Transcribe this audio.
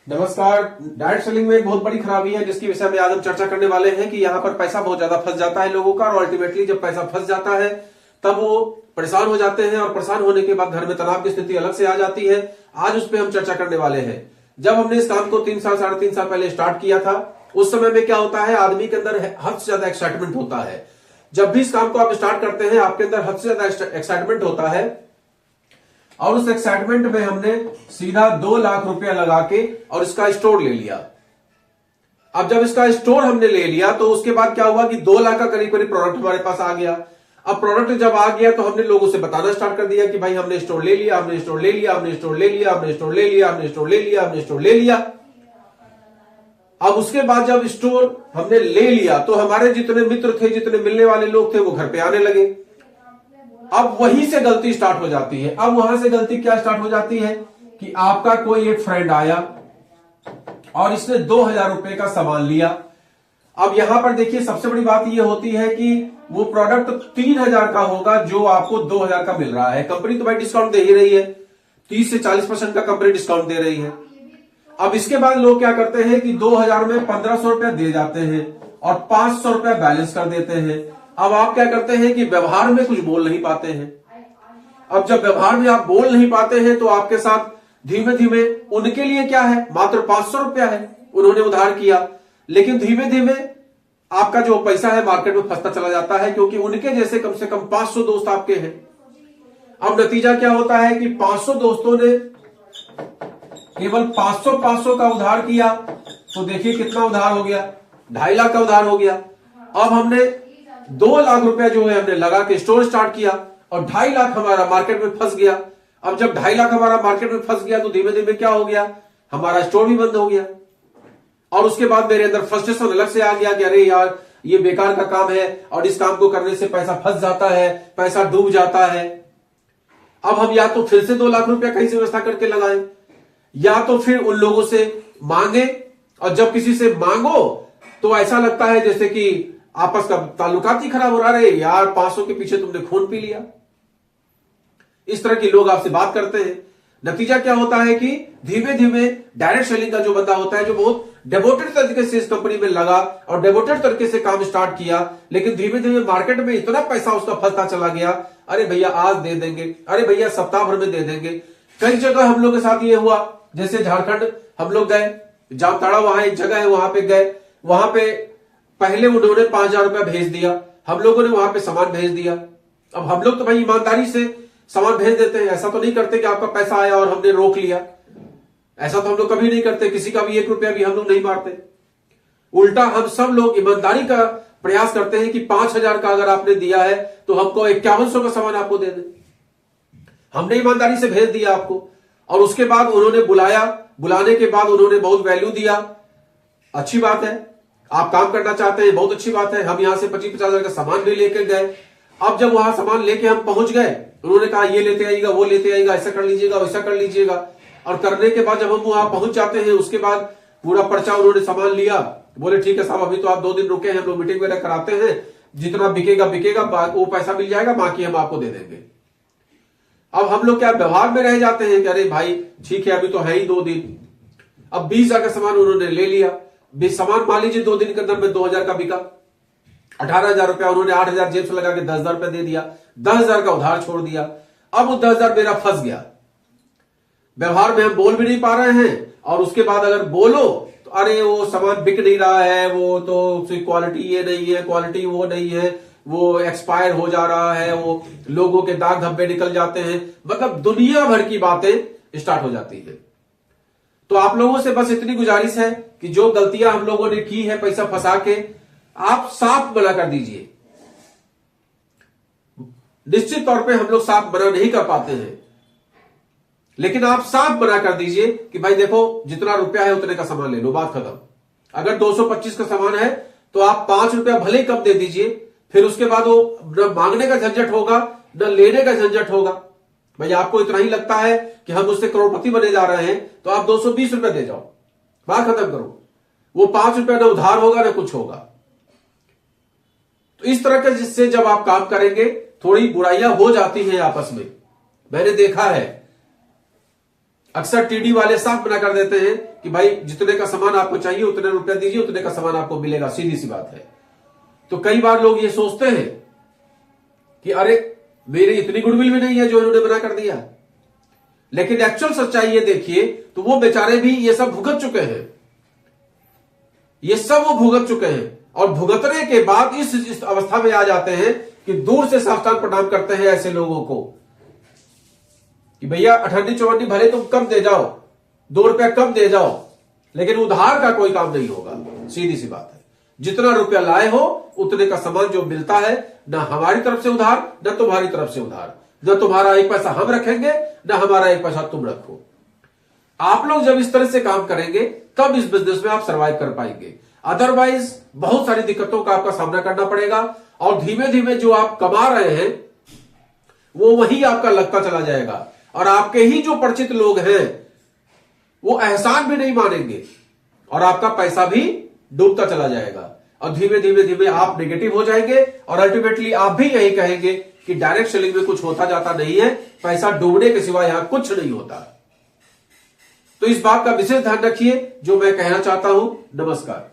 नमस्कार। Direct selling में एक बहुत बड़ी खराबी है जिसकी विषय में आज हम चर्चा करने वाले हैं कि यहाँ पर पैसा बहुत ज्यादा फंस जाता है लोगों का, और अल्टीमेटली जब पैसा फंस जाता है तब वो परेशान हो जाते हैं, और परेशान होने के बाद घर में तनाव की स्थिति अलग से आ जाती है। आज उस पर हम चर्चा करने वाले हैं। जब हमने इस काम को 3 साल 3.5 साल पहले स्टार्ट किया था, उस समय में क्या होता है, आदमी के अंदर हद से ज्यादा एक्साइटमेंट होता है। जब भी इस काम को आप स्टार्ट करते हैं आपके अंदर हद से ज्यादा एक्साइटमेंट होता है, और उस एक्साइटमेंट में हमने सीधा 2 लाख रुपया लगा के और इसका स्टोर ले लिया। अब जब इसका स्टोर हमने ले लिया तो उसके बाद क्या हुआ कि 2 लाख का करीब करीब प्रोडक्ट हमारे पास आ गया। अब प्रोडक्ट जब आ गया तो हमने लोगों से बताना स्टार्ट कर दिया कि भाई हमने स्टोर ले लिया, हमने स्टोर ले लिया, हमने स्टोर ले लिया, हमने स्टोर ले लिया, हमने स्टोर ले लिया, हमने स्टोर ले लिया। अब उसके बाद जब स्टोर हमने ले लिया तो हमारे जितने मित्र थे, जितने मिलने वाले लोग थे, वो घर पे आने लगे। अब वहीं से गलती स्टार्ट हो जाती है। अब वहां से गलती क्या स्टार्ट हो जाती है कि आपका कोई एक फ्रेंड आया और इसने 2000 रुपए का सामान लिया। अब यहां पर देखिए सबसे बड़ी बात यह होती है कि वो प्रोडक्ट 3000 का होगा जो आपको 2000 का मिल रहा है। कंपनी तो भाई डिस्काउंट दे ही रही है, 30 से 40% का कंपनी डिस्काउंट दे रही है। अब इसके बाद लोग क्या करते हैं कि 2000 में 1500 रुपया दे जाते हैं और 500 रुपया बैलेंस कर देते हैं। अब आप क्या करते हैं कि व्यवहार में कुछ बोल नहीं पाते हैं। अब जब व्यवहार में आप बोल नहीं पाते हैं तो आपके साथ धीमे धीमे, उनके लिए क्या है, मात्र 500 रुपया है, उन्होंने उधार किया, लेकिन धीमे धीमे आपका जो पैसा है मार्केट में फंसता चला जाता है, क्योंकि उनके जैसे कम से कम 500 दोस्त आपके हैं। अब नतीजा क्या होता है कि 500 दोस्तों ने केवल 500 का उधार किया, तो देखिए कितना उधार हो गया, 2.5 लाख का उधार हो गया। अब हमने 2 लाख रुपया जो है हमने लगा के स्टोर स्टार्ट किया और 2.5 लाख हमारा मार्केट में फंस गया। अब जब 2.5 लाख हमारा मार्केट में फंस गया तो धीमे धीमे क्या हो गया, हमारा स्टोर भी बंद हो गया। और उसके बाद मेरे अंदर फ्रस्ट्रेशन अलग से आ गया कि अरे यार ये बेकार का काम है और इस काम को करने से पैसा फंस जाता है, पैसा डूब जाता है। अब हम या तो फिर से 2 लाख रुपया कहीं से व्यवस्था करके लगाएं, या तो फिर उन लोगों से मांगे, और जब किसी से मांगो तो ऐसा लगता है जैसे कि आपस का ताल्लुकात ही खराब हो रहा है, यार 500 के पीछे तुमने खून पी लिया। इस तरह के लोग आपसे बात करते हैं। नतीजा क्या होता है कि धीमे धीमे डायरेक्ट सेलिंग का जो बंदा होता है, जो बहुत डेवोटेड तरीके से इस कंपनी में लगा और डेवोटेड तरीके से काम स्टार्ट किया, लेकिन धीमे धीमे मार्केट में इतना पैसा उसका फंसता चला गया, अरे भैया आज दे देंगे, अरे भैया सप्ताह भर में दे देंगे। कई जगह हम लोग के साथ ये हुआ, जैसे झारखंड हम लोग गए, जामताड़ा वहां एक जगह है, वहां पे गए, वहां पे पहले उन्होंने 5000 रुपया भेज दिया, हम लोगों ने वहां पे सामान भेज दिया। अब हम लोग तो भाई ईमानदारी से सामान भेज देते हैं, ऐसा तो नहीं करते कि आपका पैसा आया और हमने रोक लिया, ऐसा तो हम लोग कभी नहीं करते, किसी का भी 1 रुपया भी हम लोग नहीं मारते। उल्टा हम सब लोग ईमानदारी का प्रयास करते हैं कि 5000 का अगर आपने दिया है तो हमको 5100 का सामान आपको दे दें। हमने ईमानदारी से भेज दिया आपको, और उसके बाद उन्होंने बुलाया, बुलाने के बाद उन्होंने बहुत वैल्यू दिया। अच्छी बात है, आप काम करना चाहते हैं, बहुत अच्छी बात है। हम यहां से 25-50 हजार का सामान भी लेके गए। अब जब वहां सामान लेके हम पहुंच गए, उन्होंने कहा ये लेते आइएगा, वो लेते आइएगा, ऐसा कर लीजिएगा, वैसा कर लीजिएगा। और करने के बाद जब हम वहां पहुंच जाते हैं, उसके बाद पूरा पर्चा उन्होंने सामान लिया, बोले ठीक है साहब अभी तो आप 2 दिन रुके हैं, हम लोग मीटिंग वगैरह कराते हैं, जितना बिकेगा बिकेगा, वो पैसा मिल जाएगा, बाकी हम आपको दे देंगे। अब हम लोग क्या व्यवहार में रह जाते हैं कि अरे भाई ठीक है अभी तो है ही 2 दिन। अब 20,000 का सामान उन्होंने ले लिया, सामान मान लीजिए 2 दिन के अंदर में 2000 का बिका, 18,000 रुपया, उन्होंने 8,000 जेब से लगा के 10,000 रुपया दे दिया, 10,000 का उधार छोड़ दिया। अब वो 10,000 मेरा फंस गया। व्यवहार में हम बोल भी नहीं पा रहे हैं, और उसके बाद अगर बोलो तो अरे वो सामान बिक नहीं रहा है, वो तो क्वालिटी ये नहीं है, क्वालिटी वो नहीं है, वो एक्सपायर हो जा रहा है, वो लोगों के दाग धब्बे निकल जाते हैं, मतलब दुनिया भर की बातें स्टार्ट हो जाती है। तो आप लोगों से बस इतनी गुजारिश है कि जो गलतियां हम लोगों ने की है पैसा फंसा के, आप साफ मना कर दीजिए। निश्चित तौर पे हम लोग साफ मना नहीं कर पाते हैं, लेकिन आप साफ मना कर दीजिए कि भाई देखो जितना रुपया है उतने का सामान ले लो, बात खत्म। अगर 225 का सामान है तो आप 5 रुपया भले ही कम दे दीजिए, फिर उसके बाद वो न मांगने का झंझट होगा न लेने का झंझट होगा। भाई आपको इतना ही लगता है कि हम उससे करोड़पति बने जा रहे हैं तो आप 220 रुपया दे जाओ, बात खत्म करो। वो 5 रुपया न उधार होगा न कुछ होगा। तो इस तरह के जिससे जब आप काम करेंगे थोड़ी बुराइयां हो जाती हैं आपस में, मैंने देखा है। अक्सर टीडी वाले साफ मना कर देते हैं कि भाई जितने का सामान आपको चाहिए उतने रुपया दीजिए, उतने का सामान आपको मिलेगा, सीधी सी बात है। तो कई बार लोग ये सोचते हैं कि अरे मेरी इतनी गुडविल भी नहीं है जो इन्होंने मना कर दिया, लेकिन एक्चुअल सच्चाई ये देखिए तो वो बेचारे भी ये सब भुगत चुके हैं, ये सब वो भुगत चुके हैं, और भुगतने के बाद इस अवस्था में आ जाते हैं कि दूर से साष्टांग प्रणाम करते हैं ऐसे लोगों को कि भैया 18-54 भले तुम कम दे जाओ, 2 रुपया कम दे जाओ, लेकिन उधार का कोई काम नहीं होगा। सीधी सी बात है, जितना रुपया लाए हो उतने का सामान जो मिलता है, ना हमारी तरफ से उधार, ना तुम्हारी तरफ से उधार, न तुम्हारा 1 पैसा हम रखेंगे, ना हमारा 1 पैसा तुम रखो। आप लोग जब इस तरह से काम करेंगे तब इस बिजनेस में आप सरवाइव कर पाएंगे, अदरवाइज बहुत सारी दिक्कतों का आपका सामना करना पड़ेगा, और धीमे धीमे जो आप कमा रहे हैं वो वही आपका लगता चला जाएगा, और आपके ही जो परिचित लोग हैं वो एहसान भी नहीं मानेंगे, और आपका पैसा भी डूबता चला जाएगा, और धीमे धीमे धीमे आप नेगेटिव हो जाएंगे, और अल्टीमेटली आप भी यही कहेंगे कि डायरेक्ट सेलिंग में कुछ होता जाता नहीं है, पैसा डूबने के सिवा यहां कुछ नहीं होता। तो इस बात का विशेष ध्यान रखिए जो मैं कहना चाहता हूं। नमस्कार।